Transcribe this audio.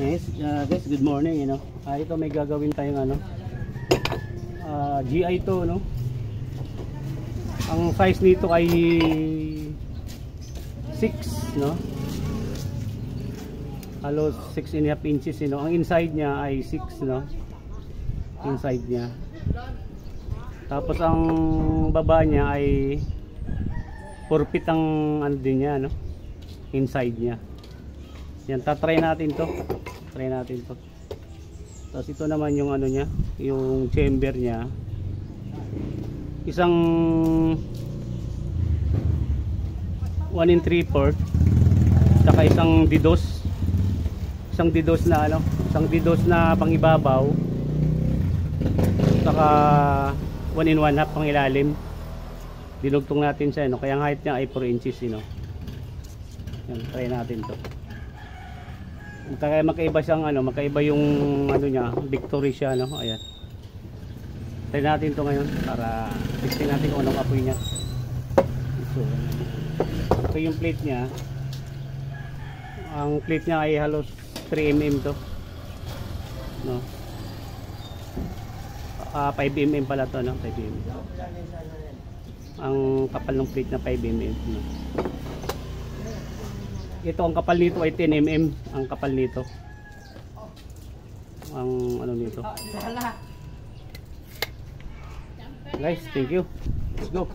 Guys, good morning, ito may gagawin tayong GI2, no. Ang size nito ay 6, no. Halos 6.5 inches, Ang inside niya ay 6, no. Inside niya. Tapos ang baba niya ay 4 feet ang din niya, no. Inside niya. Yan, tatry natin to. Try natin to. Tapos ito naman yung niya, yung chamber niya. Isang 1 3/4, saka isang didos. Isang didos na pangibabaw. Saka 1 1/2 pang ilalim. Dinugtong natin siya, Kaya ang height niya ay 4 inches, Yan, try natin to. Kaya magkaiba siyang magkaiba yung niya, Victory siya, Ayan. Try natin to ngayon para testing natin kung anong apoy niya. So yung plate niya, ang plate niya ay halos 3 mm to, no. 5 mm pala to, no. 5 mm. Ang kapal ng plate na 5 mm, no. Ito ang kapal nito ay 10 mm ang kapal nito. Ang nito. Guys, thank you. Let's go.